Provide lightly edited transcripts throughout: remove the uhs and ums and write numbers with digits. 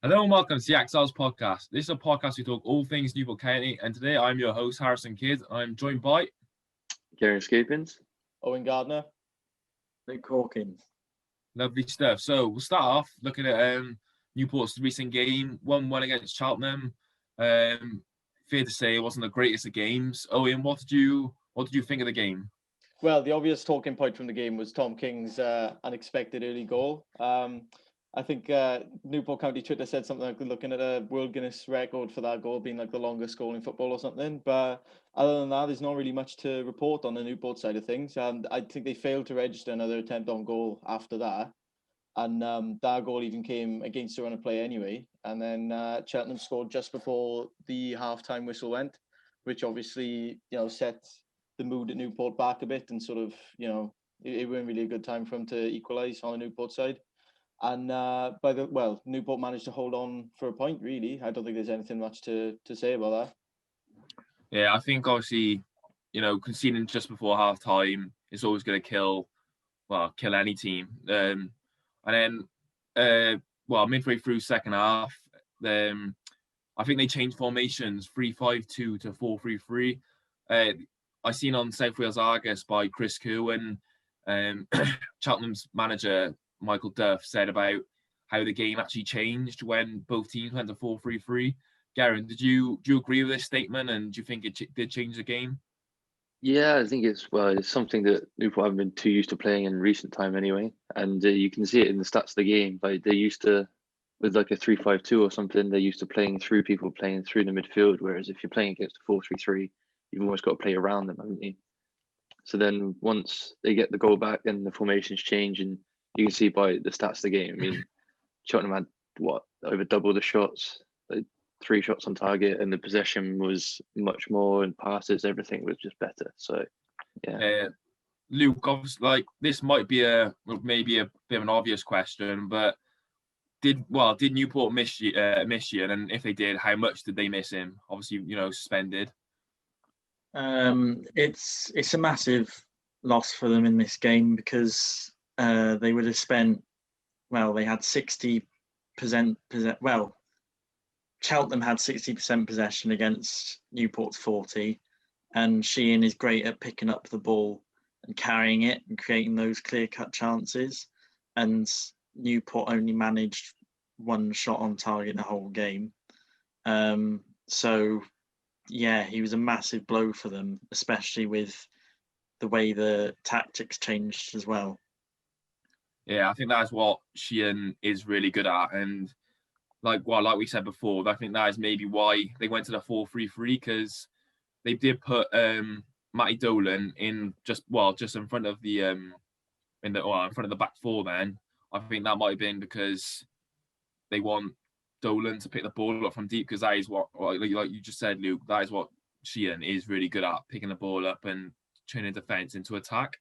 Hello and welcome to the Exiles Podcast. This is a podcast we talk all things Newport County, and today I'm your host, Harrison Kidd. I'm joined by Gary Scapins, Owen Gardner, Luke Hawkins. Lovely stuff. So we'll start off looking at Newport's recent game, 1-1 against Cheltenham. Fair to say it wasn't the greatest of games. Owen, what did you think of the game? Well, the obvious talking point from the game was Tom King's unexpected early goal. I think Newport County Twitter said something like looking at a World Guinness record for that goal being like the longest goal in football or something. But other than that, there's not really much to report on the Newport side of things. I think they failed to register another attempt on goal after that. And that goal even came against a run of play anyway. And then Cheltenham scored just before the half-time whistle went, which obviously, set the mood at Newport back a bit and sort of, it wasn't really a good time for them to equalise on the Newport side. And Newport managed to hold on for a point, really. I don't think there's anything much to say about that. Yeah, I think obviously, conceding just before half time is always going to kill any team. And then, midway through second half, I think they changed formations 3-5-2 to 4-3-3. I seen on South Wales Argus by Chris Kerwin, Cheltenham's manager, Michael Duff, said about how the game actually changed when both teams went to 4-3-3. Garen, do you agree with this statement, and do you think it did change the game? Yeah, I think it's something that Newport haven't been too used to playing in recent time anyway, and you can see it in the stats of the game. Like they used to, with like a 3-5-2 or something, they're used to playing through the midfield. Whereas if you're playing against a 4-3-3, you've almost got to play around them, haven't you? So then once they get the goal back, then the formations change, and you can see by the stats of the game. I mean, Cheltenham had over double the shots, like 3 shots on target, and the possession was much more, and passes, everything was just better. So, yeah. Luke, obviously, this might be maybe a bit of an obvious question, but did Newport miss you? And if they did, how much did they miss him? Obviously, suspended. It's a massive loss for them in this game because they would have spent. Well, they had 60%. Cheltenham had 60% possession against Newport's 40%, and Sheehan is great at picking up the ball and carrying it and creating those clear-cut chances. And Newport only managed 1 shot on target the whole game. So, yeah, he was a massive blow for them, especially with the way the tactics changed as well. Yeah, I think that's what Sheehan is really good at, and like we said before, I think that is maybe why they went to the 4-3-3, because they did put Matty Dolan in just in front of the in front of the back four. Then I think that might have been because they want Dolan to pick the ball up from deep, because that is what, like you just said, Luke, that is what Sheehan is really good at, picking the ball up and turning defence into attack.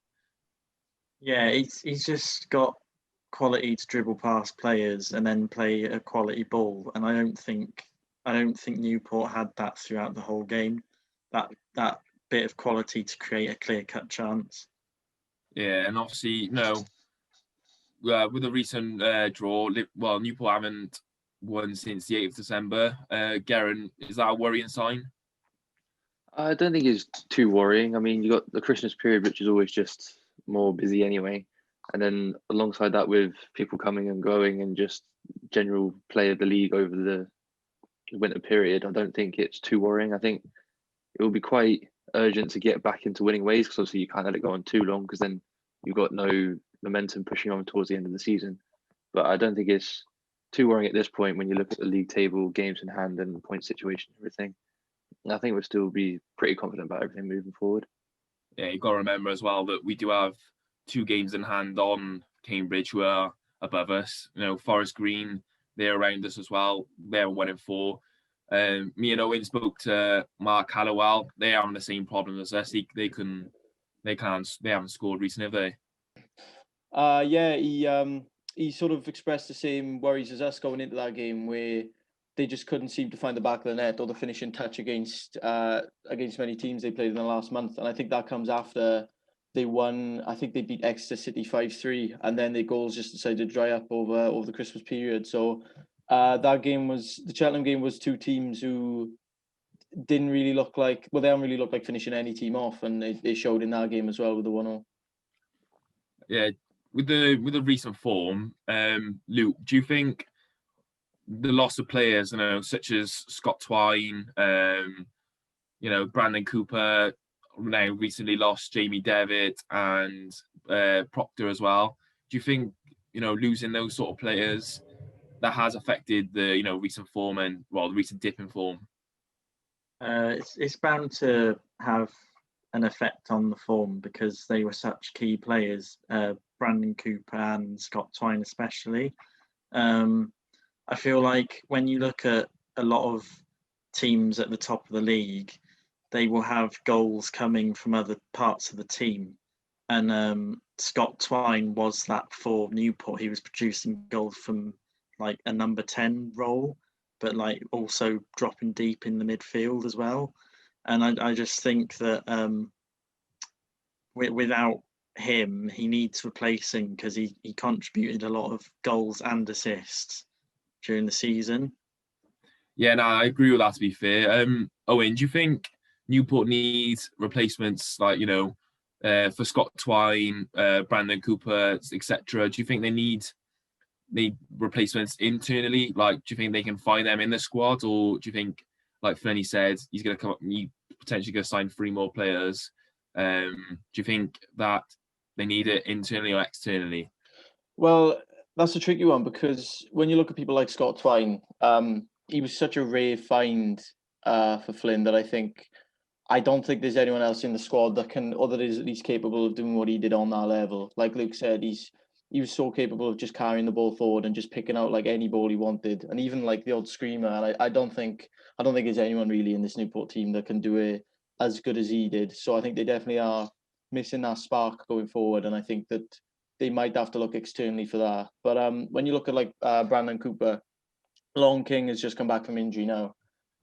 Yeah, he's just got quality to dribble past players and then play a quality ball. And I don't think Newport had that throughout the whole game. That bit of quality to create a clear-cut chance. Yeah, and obviously, with the recent draw, Newport haven't won since the 8th of December. Garen, is that a worrying sign? I don't think it's too worrying. I mean, you got the Christmas period, which is always just more busy anyway, and then alongside that, with people coming and going and just general play of the league over the winter period, I don't think it's too worrying. I think it will be quite urgent to get back into winning ways, because obviously you can't let it go on too long, because then you've got no momentum pushing on towards the end of the season. But I don't think it's too worrying at this point when you look at the league table, games in hand, and the point situation, everything. I think we'll still be pretty confident about everything moving forward. Yeah, you've got to remember as well that we do have 2 games in hand on Cambridge, who are above us. Forest Green, they're around us as well. They're 1-4. Me and Owen spoke to Mark Hallowell. They are having the same problem as us. They haven't scored recently, have they? He sort of expressed the same worries as us going into that game, where they just couldn't seem to find the back of the net or the finishing touch against many teams they played in the last month. And I think that comes after they won. I think they beat Exeter City 5-3, and then their goals just decided to dry up over the Christmas period. So The Cheltenham game was two teams who didn't really look like, they don't really look like finishing any team off, and it showed in that game as well with the 1-0. Yeah, with the recent form, Luke, do you think the loss of players, such as Scott Twine, Brandon Cooper, now recently lost Jamie Devitt and Proctor as well. Do you think, losing those sort of players, that has affected the, recent form and, the recent dip in form? It's bound to have an effect on the form because they were such key players, Brandon Cooper and Scott Twine especially. I feel like when you look at a lot of teams at the top of the league, they will have goals coming from other parts of the team. And Scott Twine was that for Newport. He was producing goals from like a number 10 role, but like also dropping deep in the midfield as well. And I just think that without him, he needs replacing because he contributed a lot of goals and assists during the season. Yeah, no, I agree with that, to be fair. Owen, do you think Newport needs replacements like, for Scott Twine, Brandon Cooper, etc.? Do you think they need replacements internally? Like, do you think they can find them in the squad? Or do you think, like Flenny said, he's going to come up and potentially going to sign 3 more players? Do you think that they need it internally or externally? Well, that's a tricky one because when you look at people like Scott Twine, he was such a rare find for Flynn that I don't think there's anyone else in the squad that is at least capable of doing what he did on that level. Like Luke said, he was so capable of just carrying the ball forward and just picking out like any ball he wanted, and even like the odd screamer. And I don't think there's anyone really in this Newport team that can do it as good as he did. So I think they definitely are missing that spark going forward, and I think that they might have to look externally for that. But when you look at like Brandon Cooper, Long King has just come back from injury now,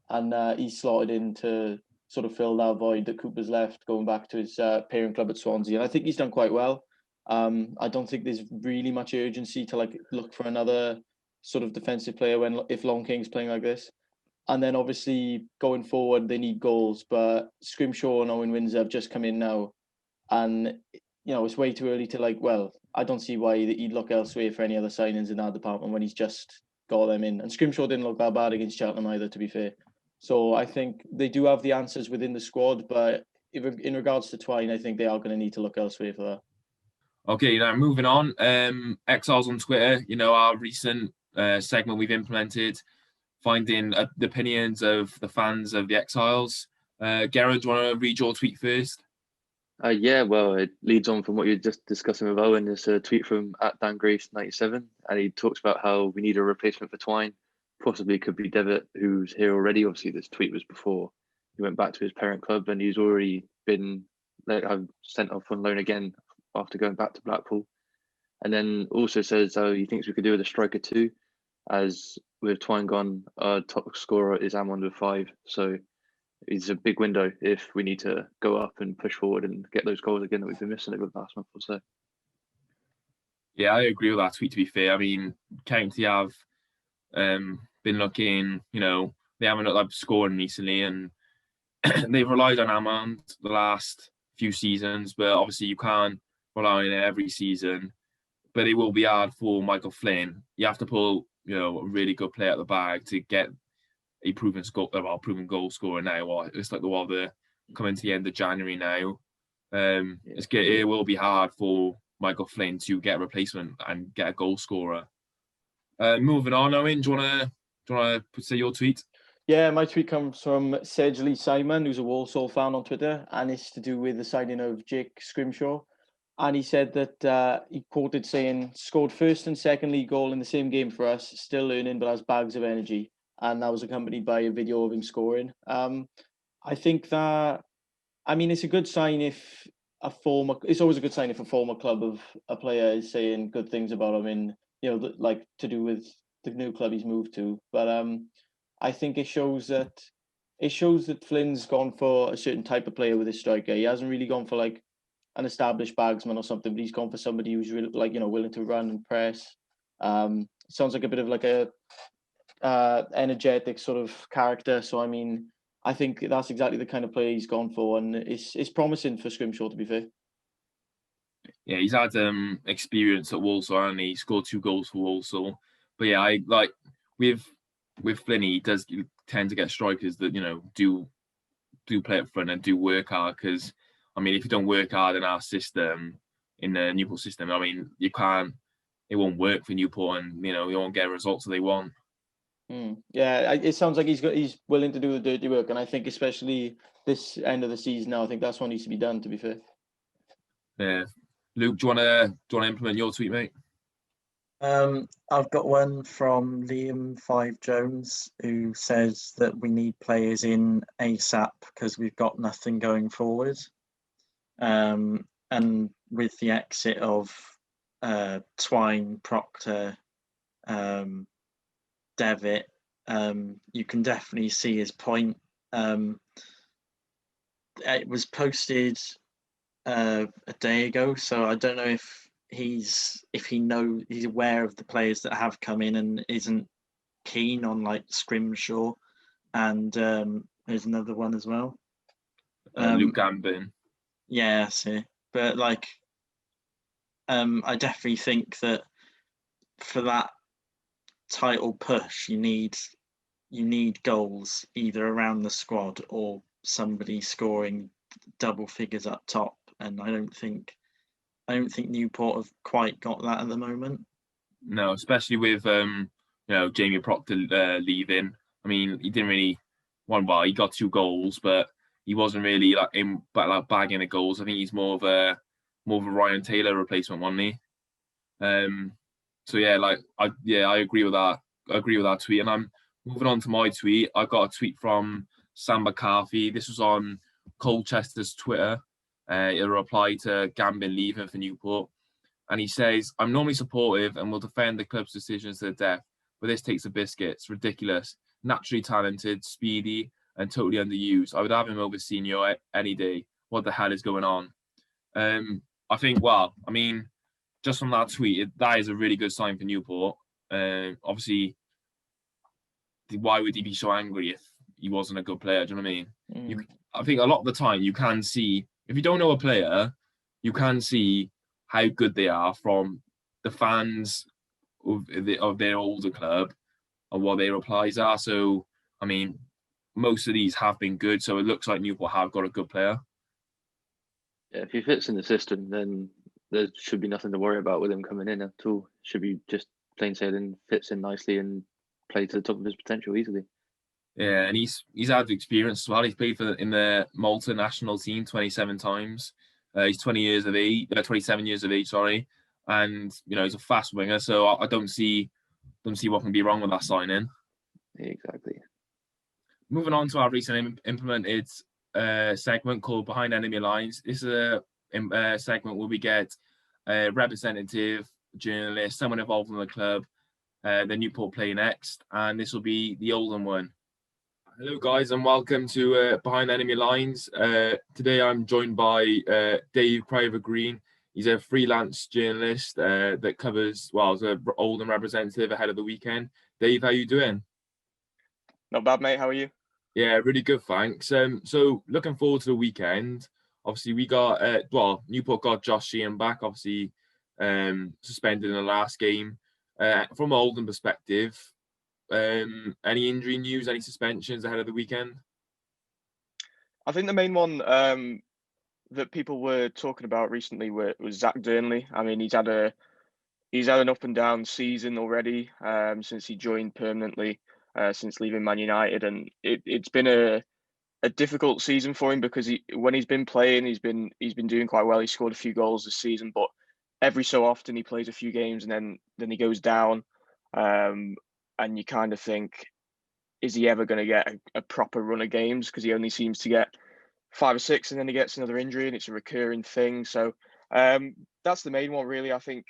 and he's slotted in to sort of fill that void that Cooper's left, going back to his parent club at Swansea. And I think he's done quite well. I don't think there's really much urgency to like look for another sort of defensive player if Long King's playing like this. And then obviously going forward, they need goals. But Scrimshaw and Owen Windsor have just come in now, and it's way too early to I don't see why he'd look elsewhere for any other signings in that department when he's just got them in. And Scrimshaw didn't look that bad against Cheltenham either, to be fair. So I think they do have the answers within the squad, but in regards to Twine, I think they are going to need to look elsewhere for that. Okay, now moving on. Exiles on Twitter, our recent segment we've implemented, finding the opinions of the fans of the Exiles. Gareth, do you want to read your tweet first? Yeah, well, it leads on from what you're just discussing with Owen. There's a tweet from @DanGrace97, and he talks about how we need a replacement for Twine. Possibly could be Devitt, who's here already. Obviously, this tweet was before he went back to his parent club, and he's already been sent off on loan again after going back to Blackpool. And then also says he thinks we could do with a striker too, as with Twine gone, our top scorer is Amon with 5. So it's a big window if we need to go up and push forward and get those goals again that we've been missing over the last month or so. Yeah, I agree with that tweet, to be fair. I mean, County have been looking, they haven't looked like scoring recently, and they've relied on Amon the last few seasons, but obviously you can't rely on it every season. But it will be hard for Michael Flynn. You have to pull, a really good player at the bag to get a proven goal scorer now. Or it's like they're coming to the end of January now. It will be hard for Michael Flynn to get a replacement and get a goal scorer. Moving on, Owen, do you want to say your tweet? Yeah, my tweet comes from Sedgley Simon, who's a Walsall fan on Twitter, and it's to do with the signing of Jake Scrimshaw. And he said that he quoted saying, "Scored first and second league goal in the same game for us, still learning but has bags of energy." And that was accompanied by a video of him scoring. I think that, it's a good sign if it's always a good sign if a former club of a player is saying good things about him in, to do with the new club he's moved to. But I think it shows that Flynn's gone for a certain type of player with his striker. He hasn't really gone for like an established bagsman or something, but he's gone for somebody who's really willing to run and press. Sounds like a bit of like a energetic sort of character. So I mean, I think that's exactly the kind of player he's gone for, and it's promising for Scrimshaw, to be fair. Yeah, he's had experience at Walsall, and he scored 2 goals for Walsall. But yeah, I like with Flinney, he does tend to get strikers that do play up front and do work hard. Because I mean, if you don't work hard in our system, in the Newport system, I mean, it won't work for Newport, and you won't get results that they want. Yeah, it sounds like he's willing to do the dirty work, and I think especially this end of the season now, I think that's what needs to be done. To be fair. Yeah, Luke, do you want to implement your tweet, mate? I've got one from Liam 5 Jones, who says that we need players in ASAP because we've got nothing going forward. And with the exit of Twine, Proctor, Devitt, you can definitely see his point. It was posted a day ago, so I don't know if he's aware of the players that have come in and isn't keen on like Scrimshaw, and there's another one as well. Luke Gambin. Yeah, see, but like, I definitely think that for that title push, you need goals either around the squad or somebody scoring double figures up top, and I don't think Newport have quite got that at the moment. No, especially with Jamie Proctor leaving. I mean, he didn't really he got 2 goals, but he wasn't really bagging the goals. I think he's more of a Ryan Taylor replacement, wasn't he? So yeah, I agree with that. I agree with that tweet. And I'm moving on to my tweet. I got a tweet from Sam McCarthy. This was on Colchester's Twitter. A reply to Gambin leaving for Newport. And he says, "I'm normally supportive and will defend the club's decisions to the death, but this takes a biscuit. It's ridiculous. Naturally talented, speedy, and totally underused. I would have him over Senior any day. What the hell is going on?" I think, just from that tweet, that is a really good sign for Newport. Obviously, why would he be so angry if he wasn't a good player? Do you know what I mean? I think a lot of the time you can see, if you don't know a player, you can see how good they are from the fans of their older club and what their replies are. So, I mean, most of these have been good. So it looks like Newport have got a good player. Yeah, if he fits in the system, then there should be nothing to worry about with him coming in at all. Should be just plain sailing, fits in nicely and play to the top of his potential easily. Yeah, and he's had experience as well. He's played in the Malta national team 27 times. He's 27 years of age, sorry. And he's a fast winger, so I don't see what can be wrong with that signing. Exactly. Moving on to our recently implemented segment called Behind Enemy Lines. This is a segment where we get a representative journalist, someone involved in the club, the Newport play next, and this will be the Oldham one. Hello guys, and welcome to Behind Enemy Lines. Today I'm joined by Dave Crowther-Green. He's a freelance journalist that covers, as an Oldham representative ahead of the weekend. Dave, how you doing? Not bad, mate. How are you? Yeah, really good, thanks. So looking forward to the weekend. Obviously, we got Newport got Josh Sheehan back. Obviously, suspended in the last game. From an Oldham perspective, any injury news, any suspensions ahead of the weekend? I think the main one that people were talking about recently was Zach Durnley. I mean, he's had an up and down season already since he joined permanently, since leaving Man United, and it's been a difficult season for him because when he's been playing, he's been doing quite well. He scored a few goals this season, but every so often he plays a few games and then he goes down, and you kind of think, is he ever going to get a proper run of games? Because he only seems to get 5 or 6 and then he gets another injury and it's a recurring thing. So that's the main one, really. I think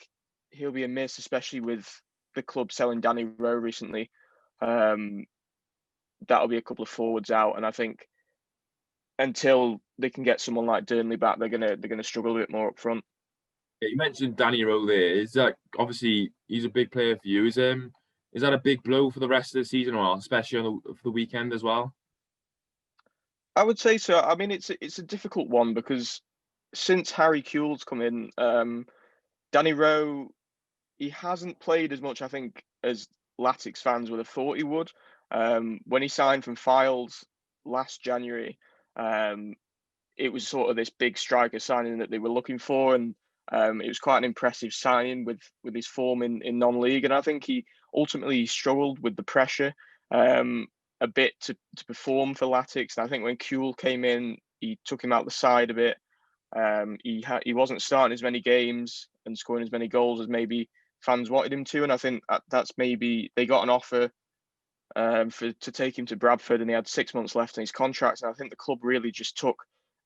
he'll be a miss, especially with the club selling Danny Rowe recently. That'll be a couple of forwards out, and I think until they can get someone like Durnley back, they're gonna struggle a bit more up front. Yeah, you mentioned Danny Rowe there. Is that obviously he's a big player for you? is that a big blow for the rest of the season, or especially for the weekend as well? I would say so. I mean, it's a difficult one because since Harry Kewell's come in, Danny Rowe, he hasn't played as much, I think, as Latics fans would have thought he would. When he signed from Files last January, it was sort of this big striker signing that they were looking for, and it was quite an impressive signing with his form in non-league. And I think he ultimately struggled with the pressure a bit to perform for Latics. And I think when Kewell came in, he took him out the side a bit. He wasn't starting as many games and scoring as many goals as maybe fans wanted him to. And I think that's maybe they got an offer to take him to Bradford, and he had 6 months left in his contract. And I think the club really just took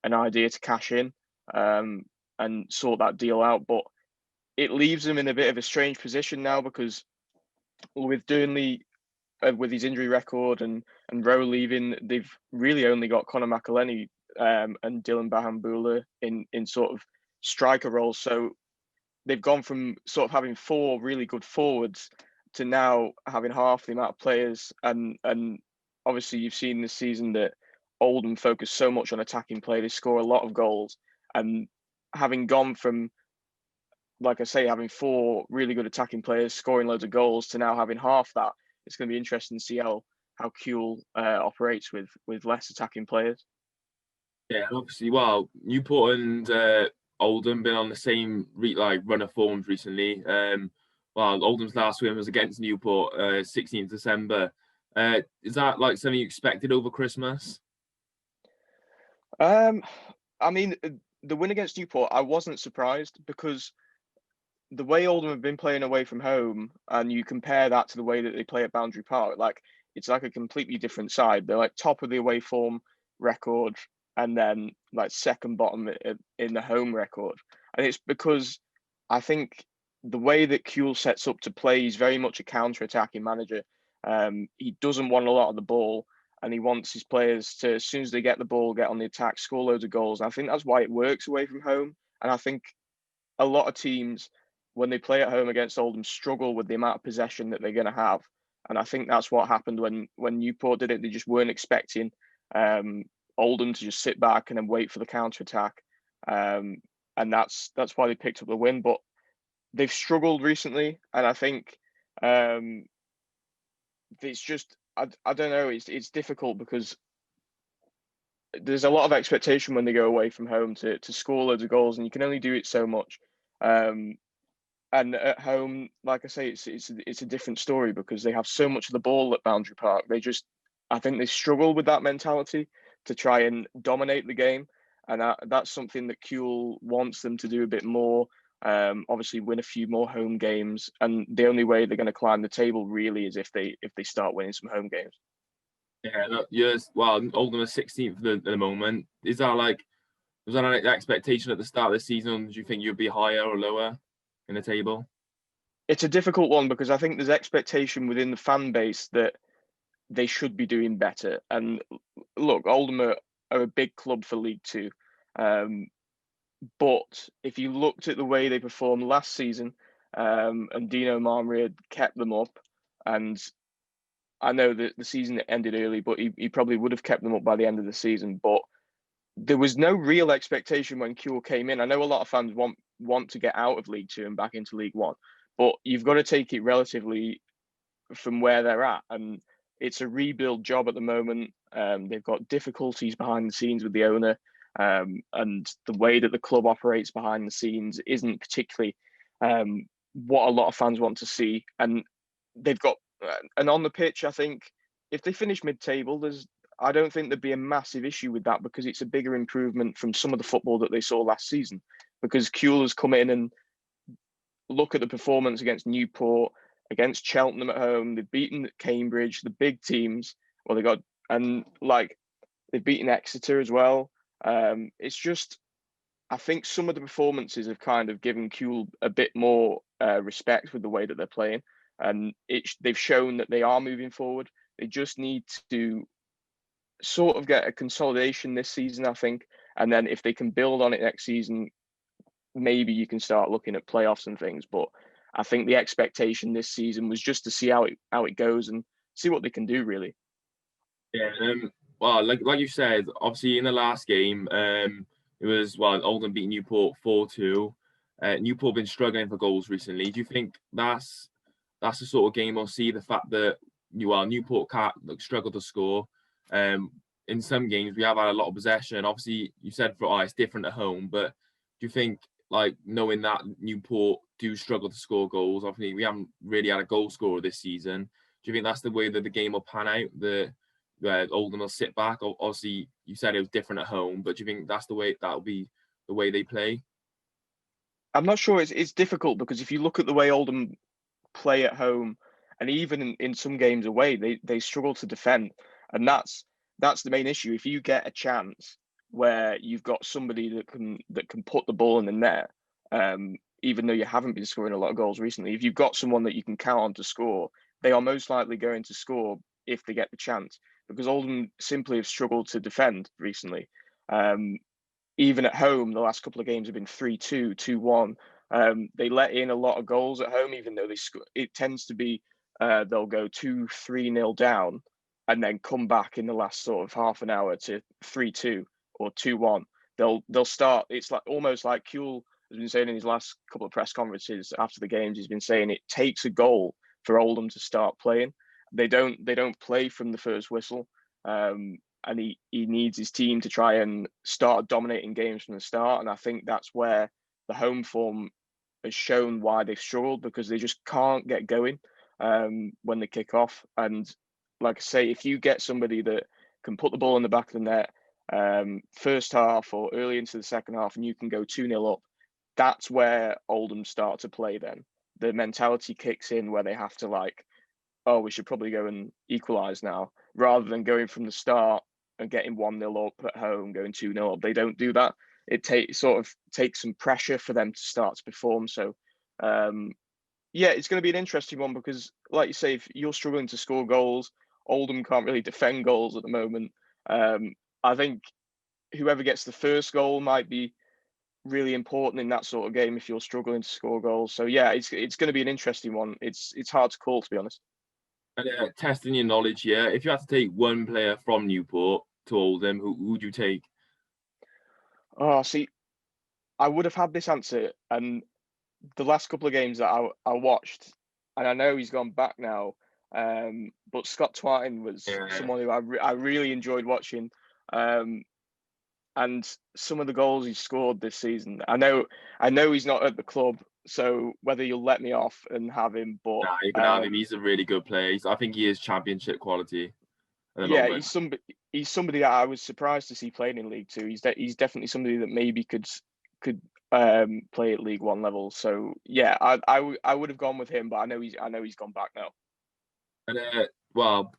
an idea to cash in and sort that deal out. But it leaves him in a bit of a strange position now because with Dearnley, with his injury record and Rowe leaving, they've really only got Conor McElhenney and Dylan Bahambula in sort of striker roles. So they've gone from sort of having 4 really good forwards to now having half the amount of players. And obviously you've seen this season that Oldham focus so much on attacking play. They score a lot of goals, and having gone from, like I say, having 4 really good attacking players scoring loads of goals to now having half that, it's going to be interesting to see how Kewell operates with less attacking players. Yeah, obviously, well, Newport and Oldham been on the same run of forms recently. Oldham's last win was against Newport, 16th December. Is that like something you expected over Christmas? I mean, the win against Newport, I wasn't surprised because the way Oldham have been playing away from home, and you compare that to the way that they play at Boundary Park, it's like a completely different side. They're like top of the away form record, and then like second bottom in the home record. And it's because I think the way that Kewell sets up to play, he's very much a counter-attacking manager. He doesn't want a lot of the ball, and he wants his players to, as soon as they get the ball, get on the attack, score loads of goals. And I think that's why it works away from home. And I think a lot of teams, when they play at home against Oldham, struggle with the amount of possession that they're going to have. And I think that's what happened when Newport did it. They just weren't expecting Oldham to just sit back and then wait for the counter-attack. And that's why they picked up the win. But they've struggled recently. And I think it's just, I don't know, it's difficult because there's a lot of expectation when they go away from home to score loads of goals, and you can only do it so much. And at home, like I say, it's a different story because they have so much of the ball at Boundary Park. I think they struggle with that mentality to try and dominate the game, and that's something that Kewell wants them to do a bit more. Obviously, win a few more home games, and the only way they're going to climb the table really is if they start winning some home games. Yeah, Oldham are 16th at the moment. Was that an expectation at the start of the season? Do you think you'd be higher or lower in the table? It's a difficult one because I think there's expectation within the fan base that they should be doing better. And look, Oldham are a big club for League Two. But if you looked at the way they performed last season, and Dino Marmari had kept them up, and I know that the season ended early, but he probably would have kept them up by the end of the season. But there was no real expectation when Kewell came in. I know a lot of fans want to get out of League Two and back into League One, but you've got to take it relatively from where they're at. And it's a rebuild job at the moment. They've got difficulties behind the scenes with the owner, and the way that the club operates behind the scenes isn't particularly what a lot of fans want to see. And they've got, and on the pitch, I think if they finish mid-table, I don't think there'd be a massive issue with that because it's a bigger improvement from some of the football that they saw last season. Because Kewell has come in and look at the performance against Newport, against Cheltenham at home. They've beaten Cambridge, the big teams. Well, they've beaten Exeter as well. It's just, I think some of the performances have kind of given Kewell a bit more respect with the way that they're playing. And they've shown that they are moving forward. They just need to sort of get a consolidation this season, I think. And then if they can build on it next season, maybe you can start looking at playoffs and things. But I think the expectation this season was just to see how it goes and see what they can do, really. Yeah. Well, like you said, obviously in the last game, it was Oldham beat Newport 4-2. Newport been struggling for goals recently. Do you think that's the sort of game we'll see? The fact that Newport can't struggle to score. In some games we have had a lot of possession. Obviously, you said it's different at home, but do you think, like, knowing that Newport do struggle to score goals, obviously we haven't really had a goal scorer this season. Do you think that's the way that the game will pan out? Oldham will sit back. Obviously, you said it was different at home, but do you think that'll be the way they play? I'm not sure. It's difficult because if you look at the way Oldham play at home, and even in some games away, they struggle to defend, and that's the main issue. If you get a chance where you've got somebody that can put the ball in the net, even though you haven't been scoring a lot of goals recently, if you've got someone that you can count on to score, they are most likely going to score if they get the chance, because Oldham simply have struggled to defend recently. Even at home, the last couple of games have been 3-2, 2-1. They let in a lot of goals at home, even though it tends to be they'll go 2-3-0 down and then come back in the last sort of half an hour to 3-2 or 2-1. They'll start. It's like almost like Kuehl has been saying in his last couple of press conferences after the games. He's been saying it takes a goal for Oldham to start playing. They don't play from the first whistle. And he needs his team to try and start dominating games from the start. And I think that's where the home form has shown why they've struggled, because they just can't get going when they kick off. And like I say, if you get somebody that can put the ball in the back of the net first half or early into the second half, and you can go 2-0 up, that's where Oldham start to play then. The mentality kicks in where they have to we should probably go and equalise now, rather than going from the start and getting 1-0 up at home, going 2-0 up. They don't do that. It takes some pressure for them to start to perform. So, it's going to be an interesting one, because, like you say, if you're struggling to score goals, Oldham can't really defend goals at the moment. I think whoever gets the first goal might be really important in that sort of game if you're struggling to score goals. So, it's going to be an interesting one. It's hard to call, to be honest. And testing your knowledge here, if you had to take one player from Newport to Oldham, who would you take? Oh, see, I would have had this answer, and the last couple of games that I watched, and I know he's gone back now, but Scott Twine was someone who I really enjoyed watching, and some of the goals he scored this season. I know he's not at the club, so whether you'll let me off and have him, but you can have him. He's a really good player. I think he is championship quality. He's somebody that I was surprised to see playing in League Two. He's definitely somebody that maybe could play at League One level. So I would have gone with him, but I know he's gone back now. And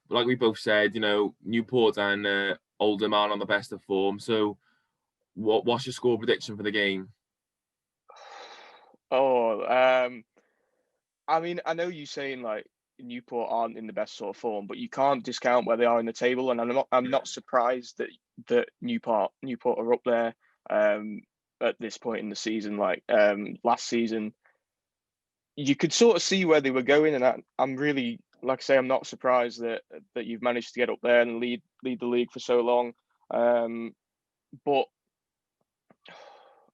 like we both said, Newport and Oldham aren't on the best of form. So what's your score prediction for the game? I mean, I know you saying Newport aren't in the best sort of form, but you can't discount where they are in the table, and I'm not surprised that Newport are up there at this point in the season. Last season, you could sort of see where they were going, and I'm really, like I say, I'm not surprised that you've managed to get up there and lead the league for so long. But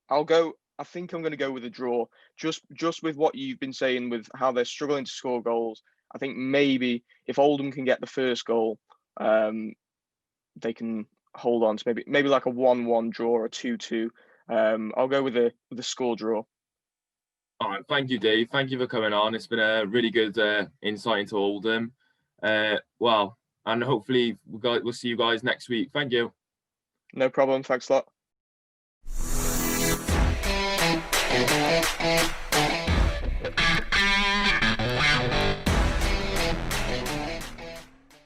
I think I'm going to go with a draw, just with what you've been saying with how they're struggling to score goals. I think maybe if Oldham can get the first goal, they can hold on to maybe like a 1-1 draw or a 2-2. I'll go with the score draw. All right, thank you, Dave. Thank you for coming on. It's been a really good insight into Oldham. And hopefully we'll see you guys next week. Thank you. No problem. Thanks a lot.